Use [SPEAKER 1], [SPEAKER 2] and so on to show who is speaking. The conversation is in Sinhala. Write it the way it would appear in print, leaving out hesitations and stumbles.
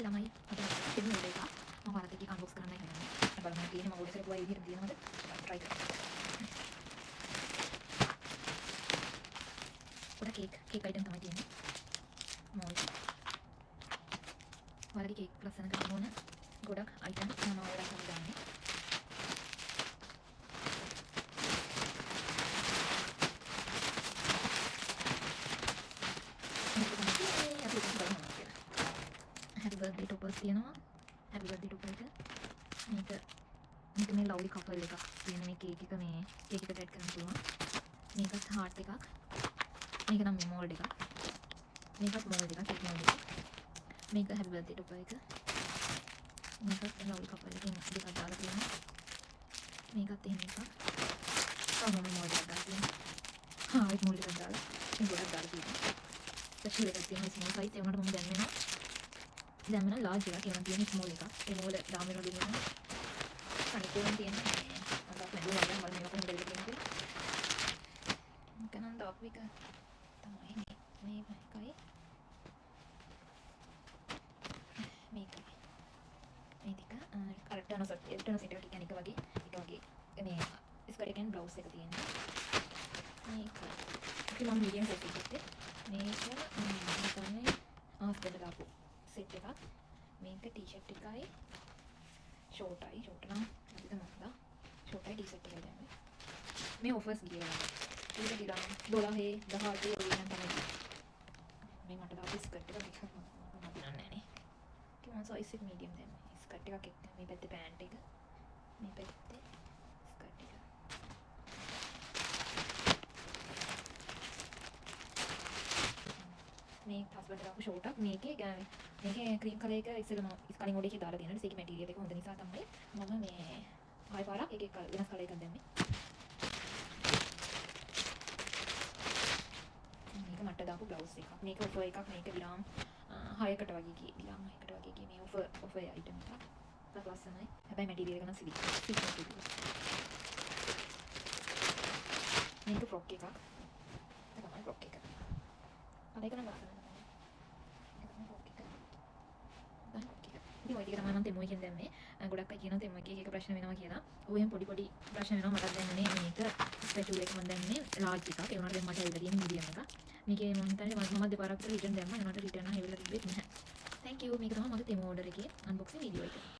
[SPEAKER 1] හයි ළමයි අද ෆිල්ම් වීඩියෝ එකක් මම ඔයාලට එකක් අන්බොක්ස් කරන්නයි හදන්නේ. බලන්න තියෙන්නේ මම ඕඩර් කරපුවා ඒ විදිහට තියෙනවද? try කරමු. ඔයාලා කේක් අයිටම් තමයි තියෙන්නේ. මොල්. ඔයාලගේ කේක් ලස්සන කරන්න ඕන ගොඩක් අයිටම් මම ඔයාලට තමයි දාන්නේ. Happy birthday toppers තියෙනවා. Happy birthday topper එක. මේක මේ lovely couple එකක් තියෙන මේ කේක් එක මේ කේක් එකට ඇඩ් කරන්න පුළුවන්. මේකත් heart එකක්. මේක නම් මේ mold එකක්. මේකත් mold එකක් කේක් mold එකක්. මේක happy birthday topper එක. මේකත් lovely couple එකකින් දෙකක් දාලා තියෙනවා. මේකත් එහෙම එකක්. තව mold එකක් දාලා තියෙනවා. heart mold එකක් දාලා මේ ගොඩක් දාලා තියෙනවා. special එකක් තියෙනවා small size ඒ වුණාට මම දැන් මෙන්න large එකක් ඒවා තියෙන small එකක් ඒ මොකද දාම වෙනවා දෙන්නේ අනිත් ඒවා තියෙන අන්දක් නැදුව මම මේක කොහොමද දෙන්නේ කියලා කනන් දාපු එක තමයි මේ එකයි මේකයි මේ ටික කරටන සෙට් එක කියන්නේ එක වගේ මේ ස්කර්ට් එකෙන් බ්ලවුස් එක තියෙනවා මේක මම මීඩියම් සයිස් එකක් මේක තමයි ආස්තෙන් දාපු सेट එකක් මේක ටී-ෂර්ට් එකයි ෂෝටයි ෂෝට නම් හරිද මන්ද ෂෝටයි ටී-ෂර්ට් එකයි දැම්මේ මේ ඔෆර්ස් ගියා ඒක දිගාන 12 18 ඔය නම් තමයි මේ මට දාපු ස්කර්ට් එක මේක මම දිනන්නේ නෑනේ කිව්වා සයිස් එක මීඩියම් දැම්මේ ස්කර්ට් එකක් එක්ක මේ පැත්තේ පෑන්ට් එක මේ පැත්තේ ස්කර්ට් එක මේ හස්බන්ඩ් දාපු ෂෝටක් මේකේ ක්‍රීම් කලර් එක ඉස්සෙල්ලා මම ස්කලින් මොඩ් එකේ දාලා තියෙනවා. ඒකේ මැටීරියල් එක හොඳ නිසා තමයි මම මේ ආයෙ පාරක් එක වෙනස් කලර් එකක් දැම්මේ. මේක මට දාපු බ්ලවුස් එකක්. මේක ඔෆර් එකක්. මේක දිරාම් 6කට වගේ ගියේ. දිරාම් 6කට වගේ ගියේ මේ ඔෆර් අයිටම් එක. ඒක ලස්සනයි. හැබැයි මැටීරියල් එක නම් සිලික්. මේක ෆ්‍රොක් එකක්. ඒක තමයි ෆ්‍රොක් එක. අර එක නම් ලස්සනයි. ඉතින් ඔය ටික තමයි මම තෙමෝ එකෙන් දැම්මේ. ගොඩක් අය කියනවා තෙමෝ එකේ එක ප්‍රශ්න වෙනවා කියලා. ඔය එහෙම පොඩි ප්‍රශ්න වෙනවා මටත් දැනුනේ මේක ස්පෙෂල් එක මම දැම්මේ ලාර්ජ් එකක්. ඒ වුණාට දැන් මට ඇවිල්ලා තියෙන්නේ මීඩියම් එකක්. මේකේ මම හිතන්නේ මම දෙපාරක් විතර රිටර්න් දැම්මා. ඒ වුණාට රිටර්න් ආවෙලා තිබෙන්නේ නැහැ. Thank you. මේක තමයි මගේ තෙමෝ ඕඩර් එකේ අන්බොක්සින් වීඩියෝ එක.